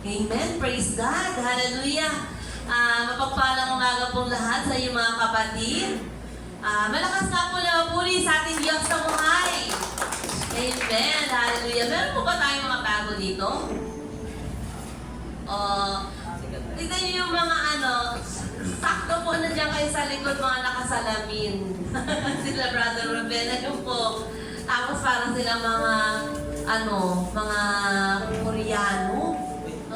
Amen. Praise God. Hallelujah. Mapagpalang umaga pong lahat sa iyong mga kapatid. Malakas na po na mapuri sa ating Diyos sa buhay. Amen. Hallelujah. Meron po ba tayong mga bago dito? Tignan niyo yung mga sakto po nandiyan kayo sa likod mga nakasalamin. Sila Brother Ruben, po. Tapos parang sila mga mga Koreano.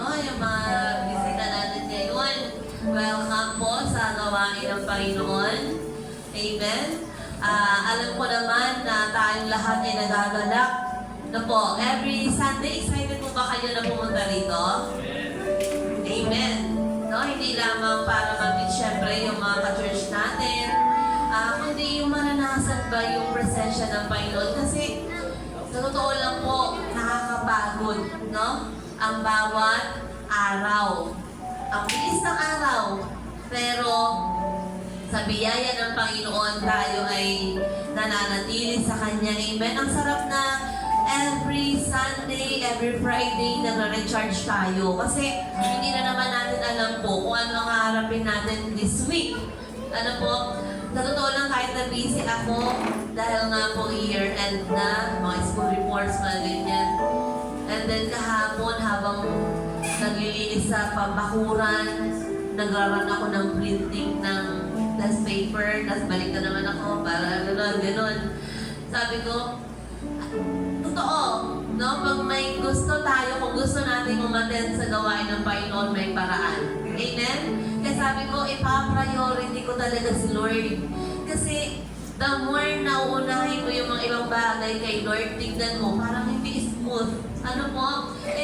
Yung mga bisita natin ngayon. Welcome po sa gawain ng Panginoon. Amen. Alam ko naman na tayong lahat ay nagagalak. Po, every Sunday, excited po ba kayo na pumunta rito? Amen. Hindi lamang para mag-meet syempre yung mga ka-church natin, kundi yung maranasan ba yung presensya ng Panginoon. Kasi, sa totoo lang po, nakakapagod, ang bawat araw. Ang bilis ng araw. Pero, sa biyaya ng Panginoon, tayo ay nananatili sa Kanya. Amen. Ang sarap na every Sunday, every Friday, nag-recharge tayo. Kasi, hindi na naman natin alam po kung ano ang haharapin natin this week. Sa totoo lang, kahit na busy ako, dahil nga po year-end na, mga school reports, mga ganyan. And then kahapon, habang naglilinis sa pambakuran, nagraran ako ng printing ng test paper, tapos balik na naman ako, para gano'n. Sabi ko, totoo, pag may gusto tayo, kung gusto natin umattend sa gawain ng Panginoon, may paraan. Amen? Kaya sabi ko, ipa-priority ko talaga si Lord. Kasi, the more na uunahin mo yung mga ibang bagay kay Lord, tignan mo, parang hindi smooth.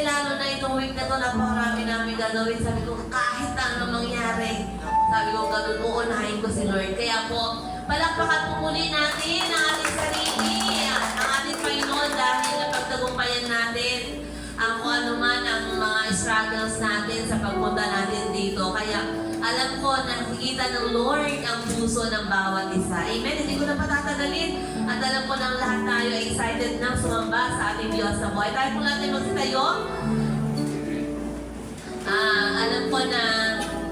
Lalo na itong week na to, napakarami namin gagawin. Sabi ko, kahit ano mangyari, sabi ko, ganun, uunahin ko si Lord. Kaya po, palakpakan po muli natin ang ating sarili, ang ating Panginoon, dahil napagtagumpayan natin ang kung ano man ang mga struggles natin sa pagpunta natin dito. Kaya alam ko na nakikita ng Lord ang puso ng bawat isa. Amen? Hindi ko na patatagalin. At alam ko na lahat tayo ay excited na sumamba sa ating Diyos sa buhay. Tayo po natin magsitayo. Alam ko na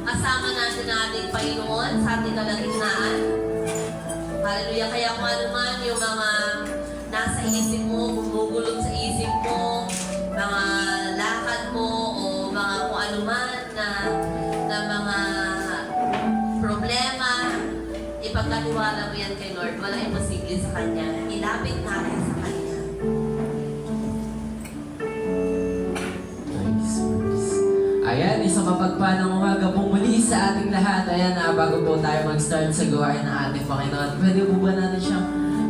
kasama natin ang ating Panginoon sa ating kalagitnaan. Hallelujah. Kaya kung ano man yung mga nasa isip mo, gumugulong sa isip mo, mga lakad mo, o mga kung ano man na mga problema, ipagkatiwala mo yan kay Lord. Walang imposible sa Kanya. Ilapit natin sa Kanya. Ayan, isang mapagpalang umaga po muli sa ating lahat. Ayan, bago po tayo mag-start sa gawain ng ating Panginoon, pwede po ba natin siyang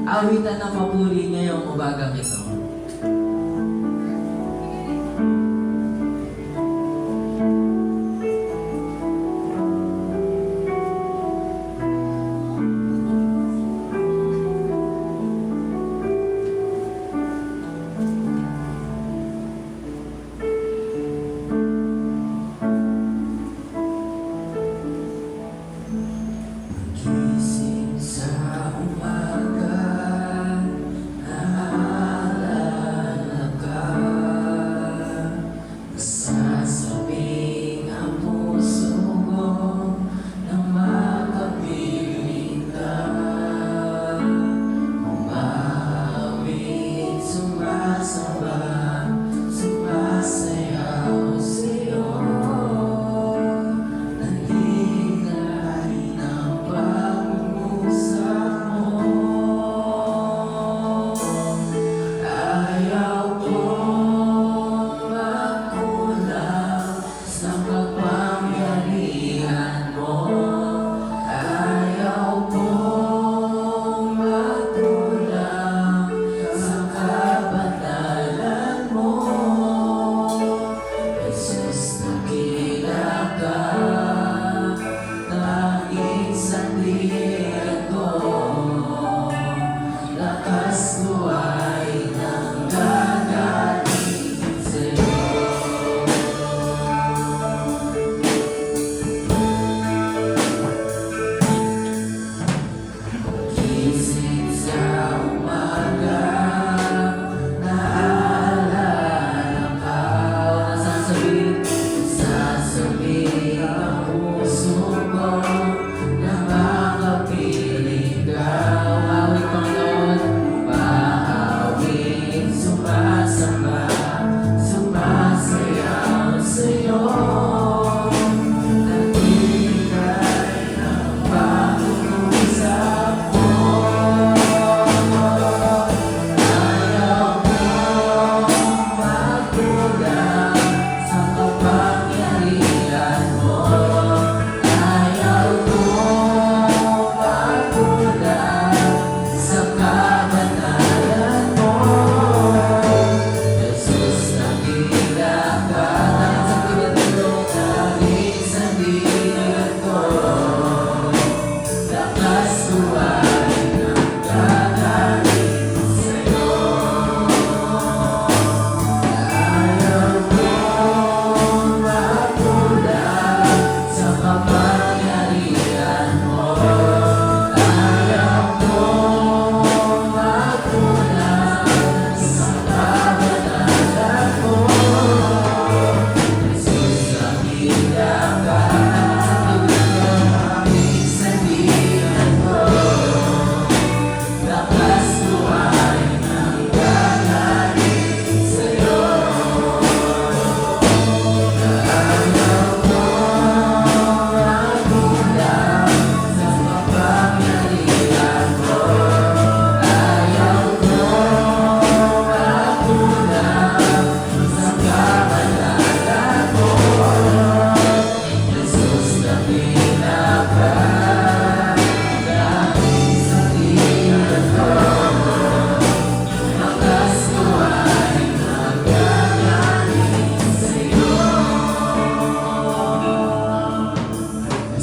awitan ng papuri ngayong umagang ito?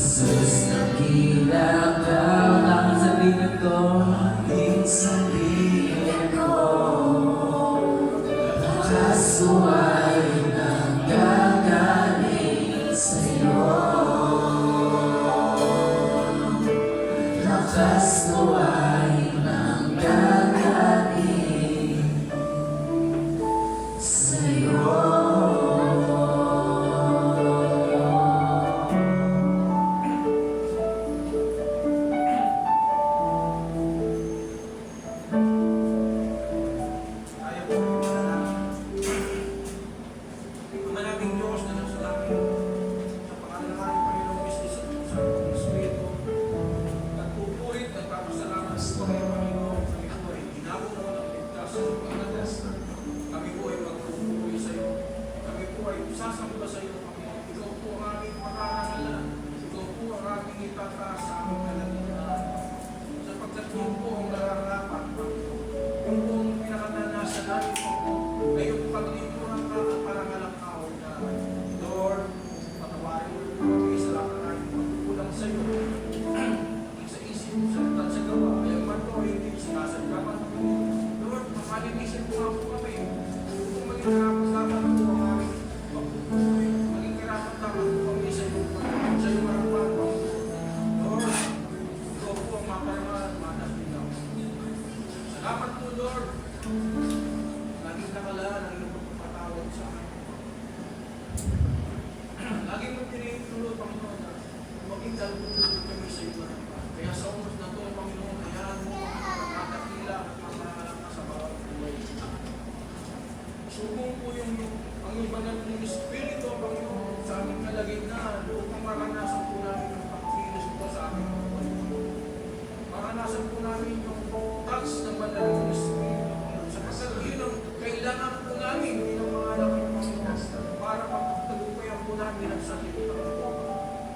Jesus, nakila ka. Tanging sa piling ko, tanging sa piling ko, nakasuway ng gagaling sa'yo. Nakasuway ng gagaling sa'yo. Ama naming Diyos na nasa langit, sa pangalan ng aming Panginoong Kristo sa Espiritu, nagpupurit at papasalamat sa Panginoon, Panginoon, kami po ay ginagawa mo ng ligtas sa pagkakas. Kami po ay magpupuri sa iyo. Kami po ay sasamba sa iyo, Panginoon. Ikaw po ang aming pakarangalan. Ikaw po ang aming itataas sa aming kalangitan. Sapagkat yun po ang nararapat, Panginoon. Yung po ang pinakananasan namin, Panginoon, ay yung paglingkuran ka at parangalang tao na, Lord, patawarin mo po kami sa lahat ng aming pagkukulang sa iyo. Sa isip, sa litan, sa gawa, ay ang man po ay hindi sinasadya man po. Lord, makalinisin po ako kami. Kung maging karapat-dapat po ang aming pagkukuloy, maging karapat-dapat po kami sa iyo, sa iyo harapan, Panginoon. Lord, ikaw po ang maparangalan, manasbigaw. Salamat po, Lord. Laging nakalaan ang iyong pagpapatawad sa akin. Laging mo tinitulog, Panginoon, na maging dalulog kami sa iyo. Kaya sa oras na ito, Panginoon, hayaan mo ang pagkakatila at maparangalan ka sa bawat buhay. Subong po ang iyong banal ng Espiritu, Panginoon, sa aming kalagitnaan upang maranasan po namin ang pagkilos ito sa aming buhay. Maranasan po namin yung touch ng banal ng Espiritu. Sapagkat yun ang kailangan po namin bilang mga anak ng Panginoon para magtagumpayan po namin ang sakit ng Panginoon.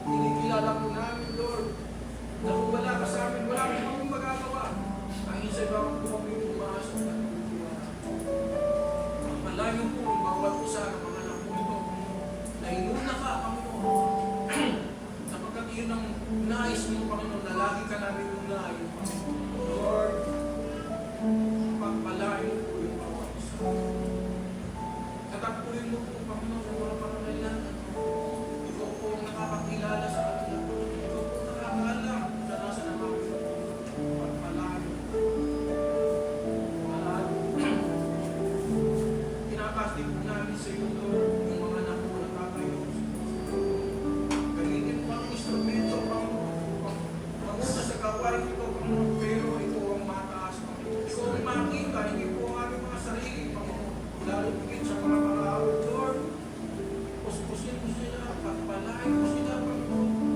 Kinikilala po namin, Lord, na kung wala ka sa amin, wala kami pang magagawa. Ang isa bang po kami umaas at nagtutulungan. Malayo po ang bawat isa ng mga anak po ito, na inuna ka, Panginoon. Sapagkat yun ang nais mo, Panginoon, na lagi ka namin unahin, Panginoon. Lord, pagpalain po yung bawat isa. Katagpurin mo po, Panginoon, ang mga pangangailangan. Ikaw po ang nakakakilala sa kanila. Ikaw po nakakaalam sa nasa ng mga pagpalain. Pinapastig po namin sa iyo, Lord, yung mga anak po na tatayo. Gamitin po ang instrumento, Panginoon. Panguna sa gawain ito, Panginoon, pero ito ang mataas, Panginoon. Ikaw ang makita, hindi po ang aming mga sarili, Panginoon. Lalo higit sa mga Lord, puspusin mo sila, pagpalain mo sila, Panginoon.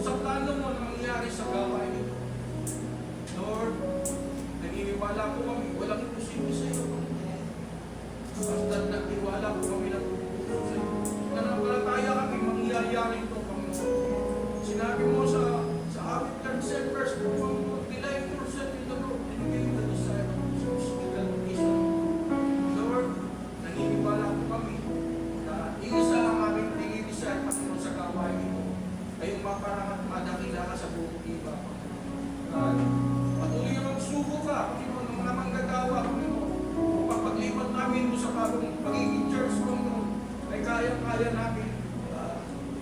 sa plano mo na mangyari sa gawain ito. Lord, naniniwala po kami, walang imposible sa iyo. Basta nagtiwala po kami na tutulong sa iyo. Nanampalataya kami, mangyayari ito, Panginoon. Sinabi mo sa awit 37 verse 2, Panginoon, delight yourself in the Lord, and give the desire of your soul. Lord, naniniwala po kami na iisa ang aming dinidesire, Panginoon, sa gawain ito. Kayong maparang at madakila ka sa buong iba, Panginoon. Patuloy ang magsugo ka, Panginoon, ng mga manggagawa, Panginoon. Upang paglipat namin mo sa bagong pagiging church, Panginoon, ay kaya-kaya namin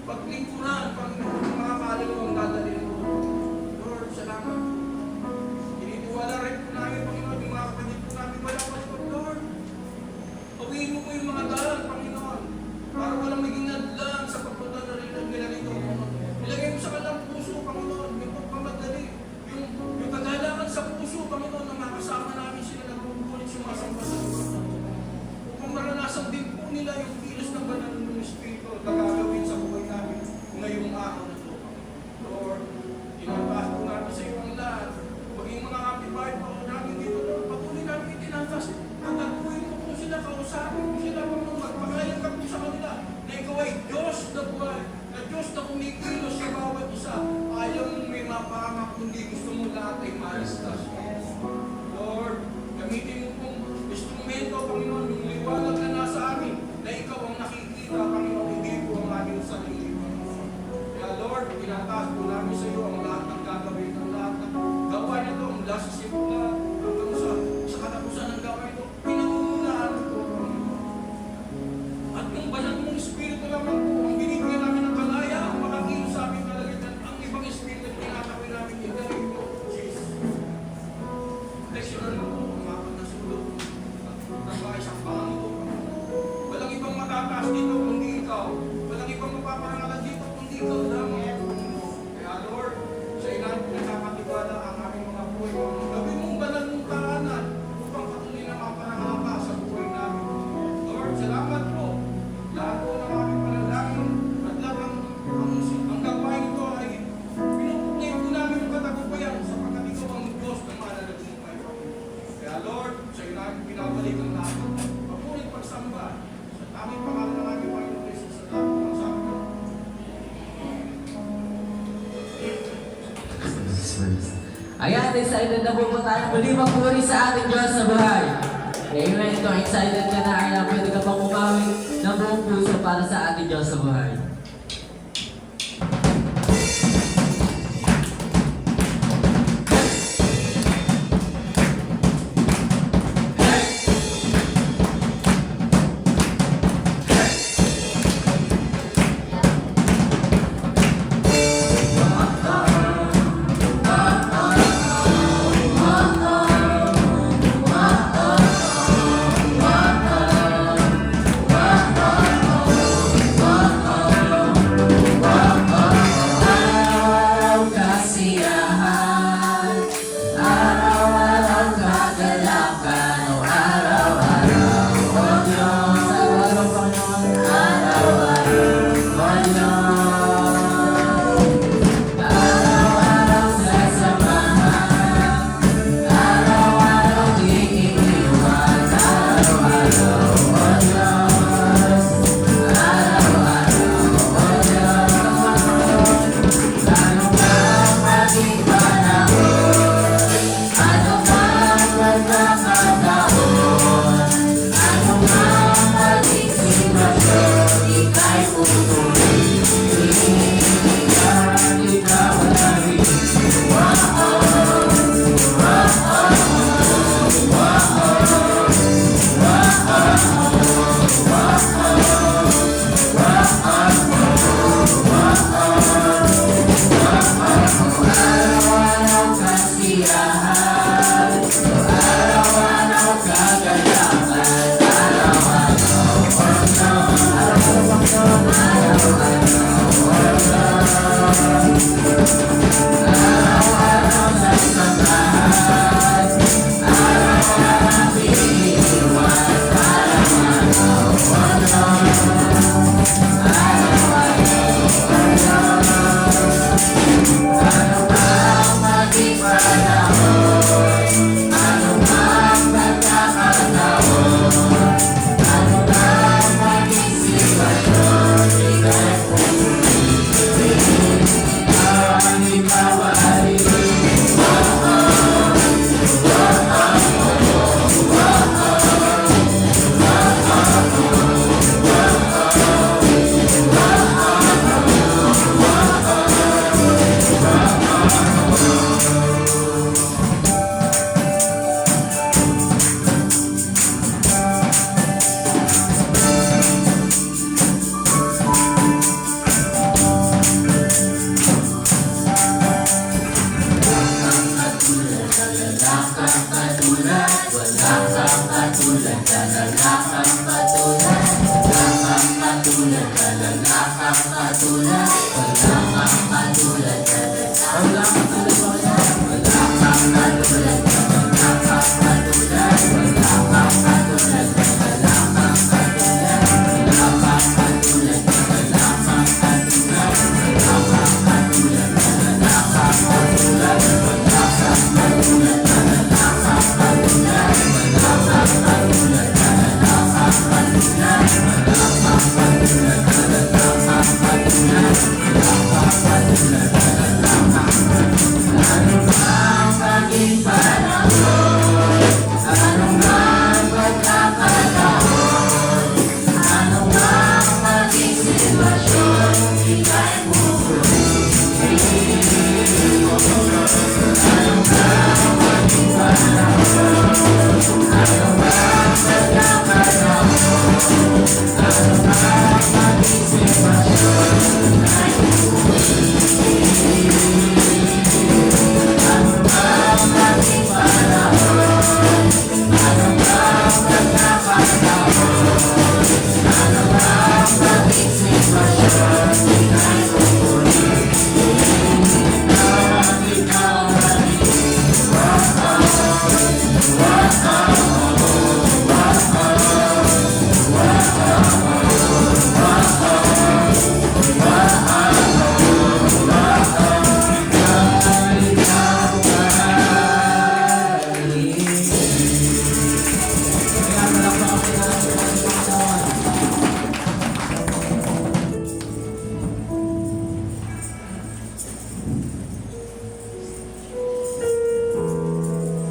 paglingkuran, Panginoon, ng mga kaluluwang dadalhin mo. Lord, salamat. Tinitiwala rin po namin, Panginoon, yung mga kapatid po namin malawat po, Lord. Pawiin mo po yung mga daan, Panginoon, para walang maging nadlan sa pagpunta na rin nila rito, Panginoon. Ilagay mo sa kanilang puso, Panginoon, yung pagpamadali, yung kagalakan sa puso, Panginoon, na makasama namin sila na bumubulit sumasamba sa Panginoon. Upang maranasan din po nila yung kilos ng banal ng Espiritu na gagawin sa buhay namin ngayong araw na ito. Lord, tinataas po natin sa iyo ang lahat. Maging mga amplified po namin dito, Lord, patuloy namin itinatas. Tataguin mo po sila, kausapin mo sila, magpakayan ka po sa kanila na ikaw ay Diyos na buhay, na Diyos na kumikilos sa bawat isa. Ayaw mong may mapahamak, kundi gusto mo lahat ay maistas. Lord, gamitin mo pong instrumento, Panginoon, yung liwanag na nasa amin, na ikaw ang nakikita, Panginoon, hindi po ang aming sarili, Panginoon. Kaya Lord, tinataas po namin sa iyo ang lahat ng gagawin, ang lahat ng gawain ito, mula sa simula hanggang sa katapusan ng gawain ito, pinangungunahan ito, Panginoon. At yung banal mong Espiritu naman po, ang binibigyan namin ng kalaya, ang makakilos sa aming kalagatan, ang ibang Espiritu na tinatawin namin in the name of Jesus. Leksyonan mo po, ang mga nasulog, at nagbahay sa Panginoon. Walang ibang matataas dito kundi ikaw. Walang ibang mapaparangalan dito kundi ikaw lamang. Kaya Lord, sa ilan pinagkakatiwala ang aming mga buhay. Gawin mong banal mong tahanan upang patuloy na maparangal ka sa buhay namin. Lord, salamat po. Lahat po ng aming panalangin at lahat ang gawain ito ay pinupugnay po namin yung katagumpayan sapagkat ikaw ang Diyos na mananagumpay. Kaya Lord, sa iyo namin pinabalik ang lahat. Papulit pagsamba sa aming pangalan ng aming Panginoon Jesus sa lahat ng sabi ko. Ayan, excited na po tayo muli magpuri sa ating Diyos sa buhay. Amen. Kung excited ka na, kaya pwede ka pang umawi ng buong puso para sa ating Diyos sa buhay. Oh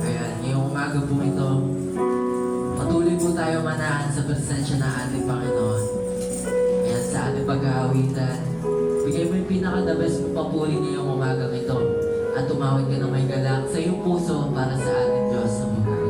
Ayan, ngayong umaga po ito, patuloy po tayo manahan sa presensya ng ating Panginoon. Ayan, sa ating pag-aawitan, bigay mo yung pinaka-the best mo papuri ngayong umagang ito at tumawid ka ng may galak sa iyong puso para sa ating Diyos sa buhay.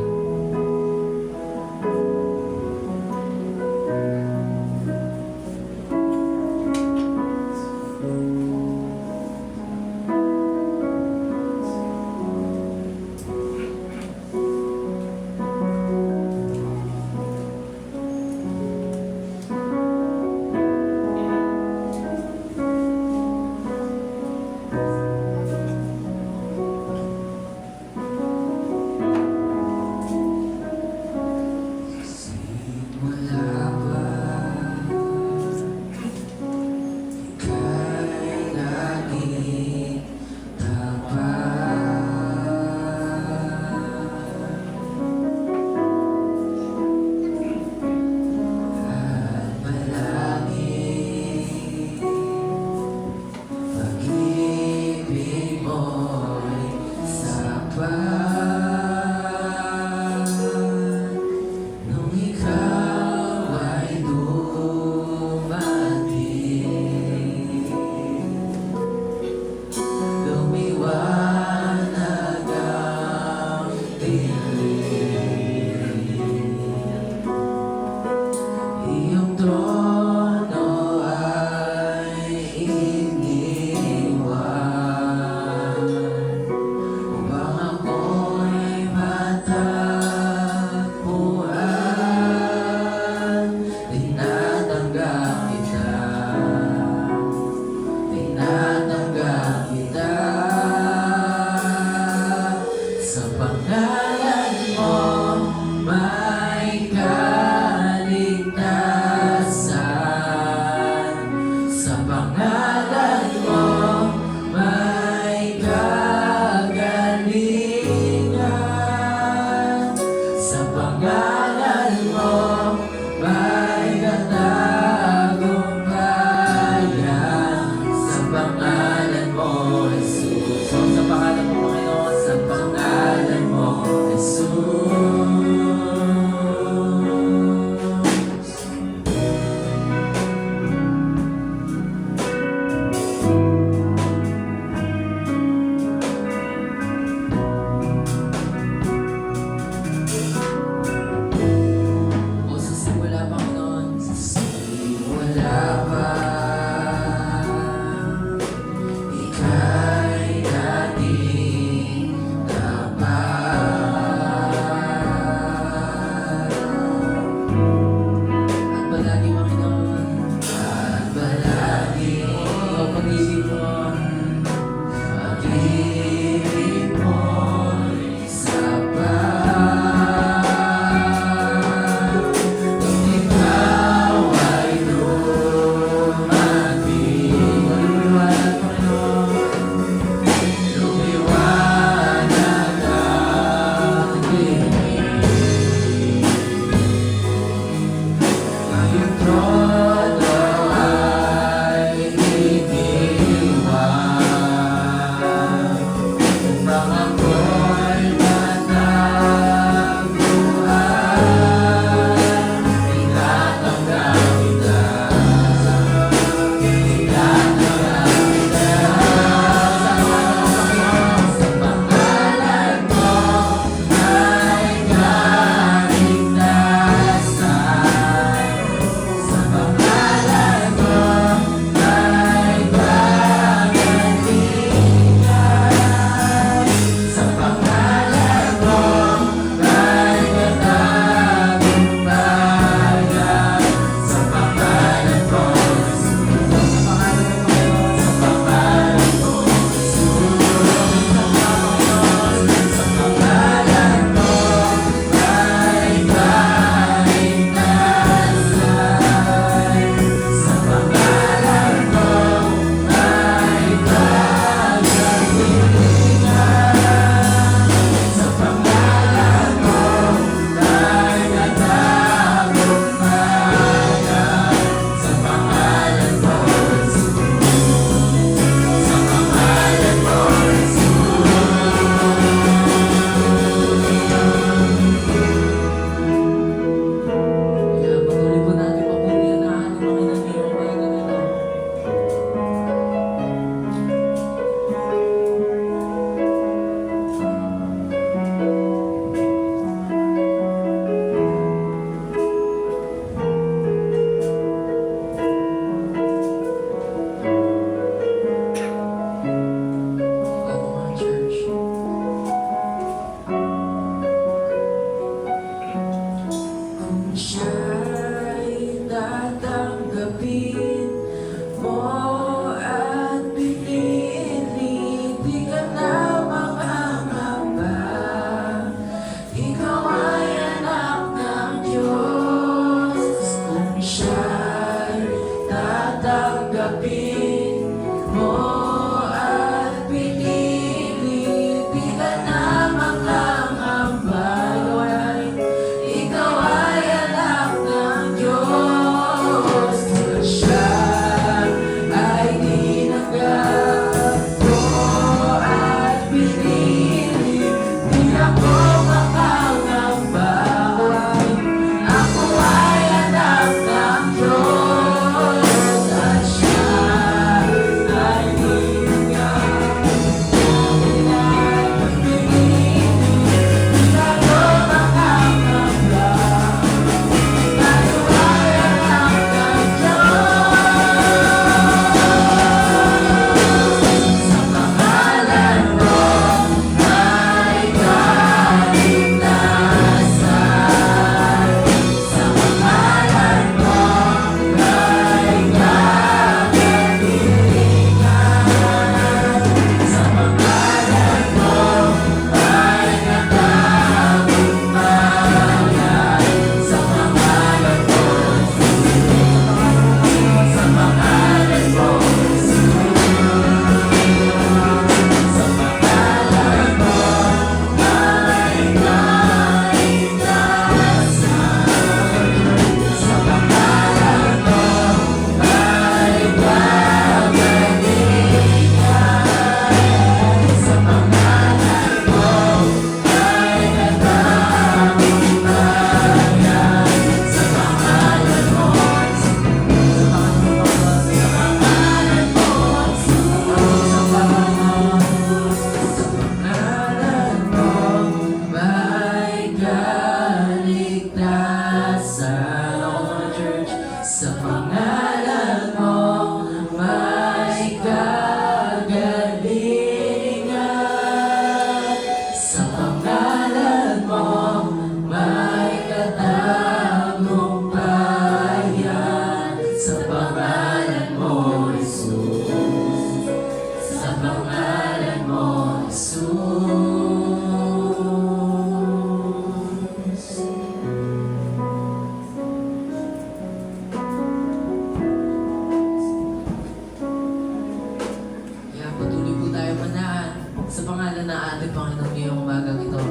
sa pangalan na ating Panginoon ngayong umagang ito.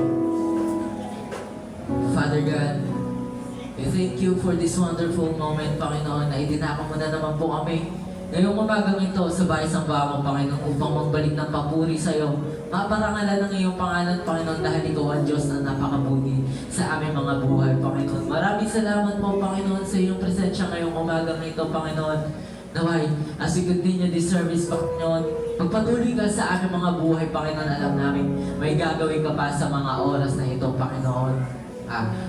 Father God, we thank you for this wonderful moment, Panginoon, na idinako mo na naman po kami ngayong umagang ito sa bahay ng Bamo, Panginoon, upang magbalik ng papuri sa iyo. Maparangalan ng iyong pangalan, Panginoon, dahil ikaw ang Diyos na napakabuti sa aming mga buhay, Panginoon. Maraming salamat po, Panginoon, sa iyong presensya ngayong umagang ito, Panginoon. Naway, as we continue this service, Panginoon, magpatuloy ka sa aming mga buhay, Panginoon. Alam namin, may gagawin ka pa sa mga oras na ito, Panginoon.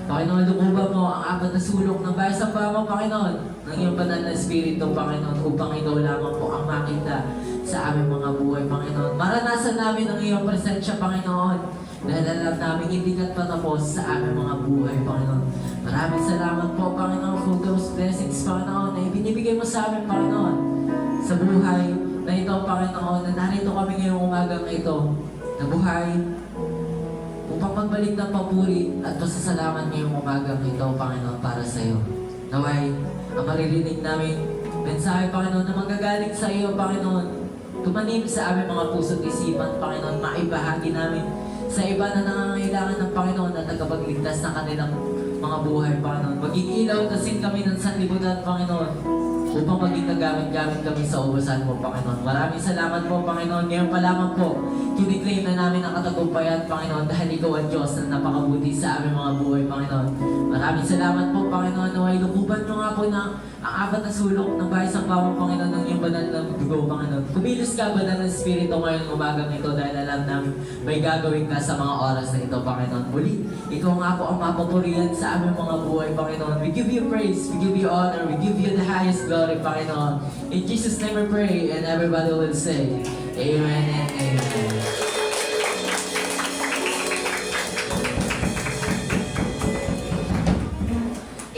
Panginoon, lukuban mo ang apat na sulok ng bahay sa Bamo, Panginoon, ng iyong banal na Espiritu, Panginoon, upang ikaw lamang po ang makita sa aming mga buhay, Panginoon. Maranasan namin ang iyong presensya, Panginoon, dahil alam namin hindi ka patapos sa aming mga buhay, Panginoon. Maraming salamat po, Panginoon, for those blessings, Panginoon, na ibinibigay mo sa amin, Panginoon, sa buhay na ito, Panginoon, na narito kami ngayong umagang ito, na buhay upang magbalik ng papuri at pasasalamat ngayong umagang ito, Panginoon, para sa iyo. Naway, ang maririnig namin, mensahe, Panginoon, na manggagaling sa iyo, Panginoon, tumanim sa aming mga puso't isipan, Panginoon, maibahagi namin sa iba na nangangailangan ng Panginoon at tagapagligtas ng kanilang mga buhay, Panginoon. Maging ilaw at asin kami ng sanlibutan, Panginoon, upang maging nagamit-gamit kami sa ubusan mo, Panginoon. Maraming salamat po, Panginoon. Ngayon pa lamang po, kiniklaim na namin ang katagumpayan, Panginoon, dahil ikaw ang Diyos na napakabuti sa aming mga buhay, Panginoon. Maraming salamat po, Panginoon, na ay lukuban nyo nga po na ang apat na sulok ng bahay sa Bamo, Panginoon, ng iyong banal na dugo, Panginoon. Kumilos ka, banal ng Espiritu ngayon umagang ito dahil alam namin may gagawin ka sa mga oras na ito, Panginoon. Muli, ikaw nga po ang mapapurihan sa aming mga buhay, Panginoon. We give you praise, we give you honor, we give you the highest glory, Panginoon. In Jesus' name we pray, and everybody will say, Amen and Amen.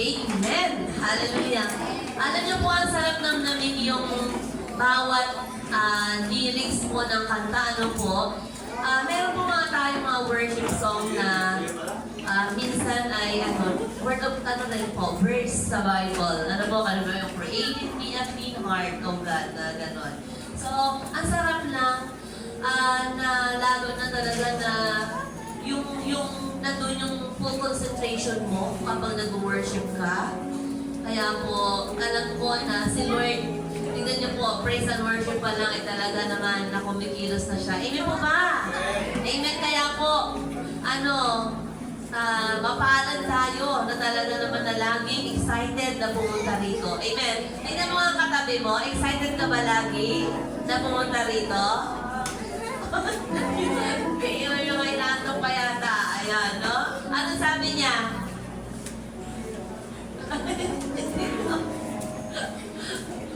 Amen! Hallelujah! Alam niyo po, ang sarap namin yung bawat lyrics po ng kanta. Ano po? Meron po mga tayong mga worship song na minsan ay word of verse sa Bible. Ano po? Ano ba yung created me a clean heart, oh God, na gano'n. So, ang sarap lang na lalo na talaga na yung nandun yung full concentration mo kapag nag-worship ka. Kaya po, alam ko na si Lord, tingnan niyo po, praise and worship pa lang, talaga naman na kumikilos na siya. Amen po ba? Amen. Kaya po, mapaalad tayo na talaga naman na laging excited na pumunta rito. Amen. Tingnan mo ang katabi mo, excited ka ba lagi na pumunta rito? Kayo yung may natok pa yata. Ayan, no? Ano sabi niya?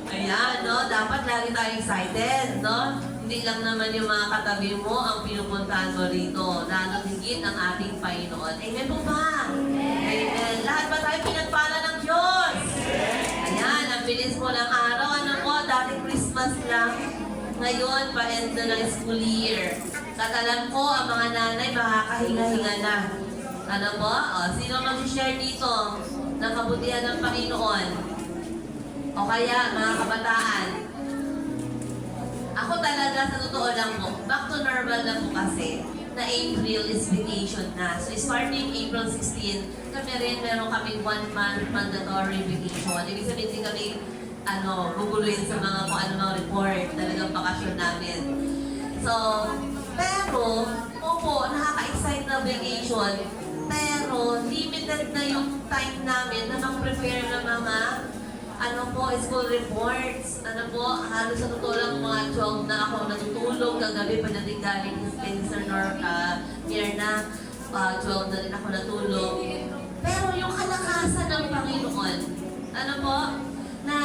Ayan, no? Dapat lagi tayo excited, no? Hindi lang naman yung mga katabi mo ang pinupuntahan mo rito. Lalo higit ang ating Panginoon. Amen po ba? Amen. Lahat ba tayo pinagpala ng Diyos? Ayan, ang bilis mo ng araw. Ano po? Dati Christmas lang. Ngayon, pa-end na ng school year. At alam ko, ang mga nanay makakahinga-hinga na. Ano po? Sino mag-share dito ng kabutihan ng Panginoon? O kaya, mga kabataan? Ako talaga, sa totoo lang po, back to normal na po kasi, na April is vacation na. So, starting April 16, kami rin, meron kami 1 month mandatory vacation. Ibig sabihin, hindi kami guguluhin sa mga kung ano mga report, talagang bakasyon namin. So, pero, opo, nakaka-excite na vacation, pero limited na yung time namin na mag-prepare ng mga school reports. Halos sa totoo lang mga 12 na ako natutulog, kagabi pa natin galing Spencer near na 12 na rin ako natulog. Pero yung kalakasan ng Panginoon, na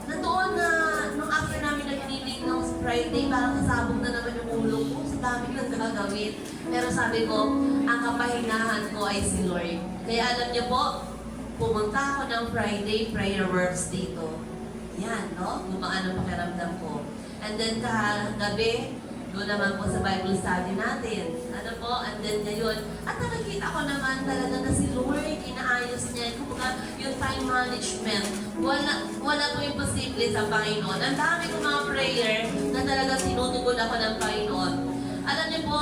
nandoon na, nung after namin nag-meeting ng Friday, parang nasabog na naman yung ulo ko, sa dami ng gagawin. Pero sabi ko, ang kapahinahan ko ay si Lord. Kaya alam niyo po, pumunta ako ng Friday prayer works dito. Yan, no? Gumaan ang pakiramdam ko. And then kagabi, doon naman po sa Bible study natin. And then ngayon, at nakikita ko naman talaga na si Lord, inaayos niya. Kumbaga, yung time management, wala po imposible sa Panginoon. Ang dami kong mga prayer na talaga tinutugon ako ng Panginoon. Alam niyo po,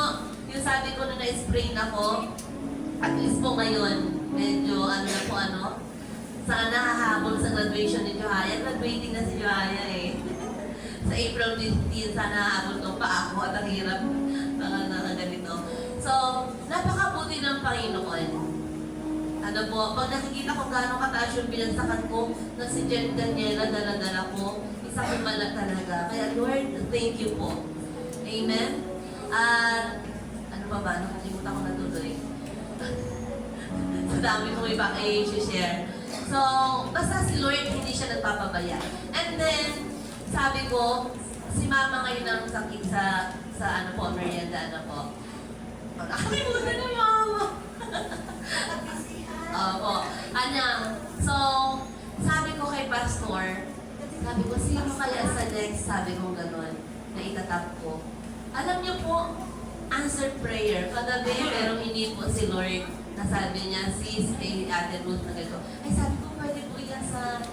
Yung sabi ko na na-sprain ako, at least po ngayon, medyo ano na po sana hahabol sa graduation ni Johaya. Graduating na si Johaya eh. Sa April 15, sana hahabol ko pa ako at ang hirap na ganito. So, napakabuti ng Panginoon. Ano po, pag nakikita ko gano'ng kataas yung binagsakan ko, na si Jen Daniela, dala-dala ko, isa kong malag talaga. Kaya Lord, thank you po. Amen? At, ano pa ba? Nakalimutan ko na tuloy. Sa dami kong iba i-share. So, basta si Lord, hindi siya nagpapabaya. And then, sabi ko, si Mama ngayon ang sakit sa ano po, merienda, ano po. Nakalimutan na Mama! Opo. So, sabi ko kay Pastor, sabi ko, sino kaya sa next, sabi ko gano'n, na itatap ko. Alam niyo po, answered prayer. Kagabi, merong hindi po si Lord na sabi niya, sis, Ate Ruth na gano'n. Ay, sabi ko, pwede po yan sa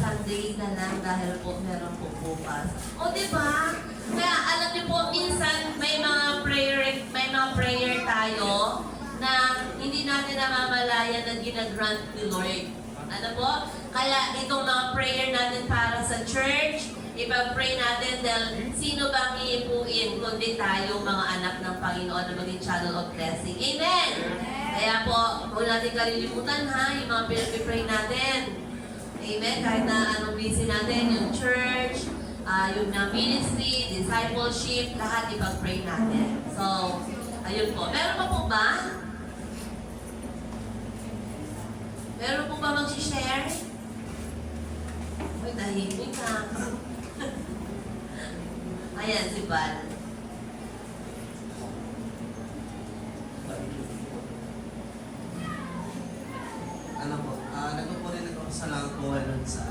Sunday na lang dahil po meron po bukas. O, di ba? Kaya alam niyo po, minsan may mga prayer tayo na hindi natin namamalayan na ginagrant ni Lord. Ano po? Kaya itong mga prayer natin para sa church, ipag-pray natin dahil sino bang iipuin kundi tayo mga anak ng Panginoon na maging channel of blessing. Amen! Kaya po, huwag natin kalilimutan ha, yung mga pinag-pray natin. Amen? Kahit na anong busy natin, yung church, yung ministry, discipleship, lahat ipag-pray natin. So, ayun po. Meron pa po ba? Meron po ba mag-share? Uy, tahimik na. Ayan, si Val. Ano po, nagpo-rin ako sa lang po sa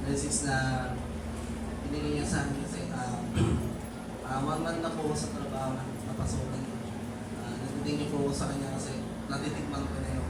message na binigay niya sa akin kasi 1 month na po sa trabaho na napasokan ko. Nagtitingin po sa kanya kasi natitikman ko na yun.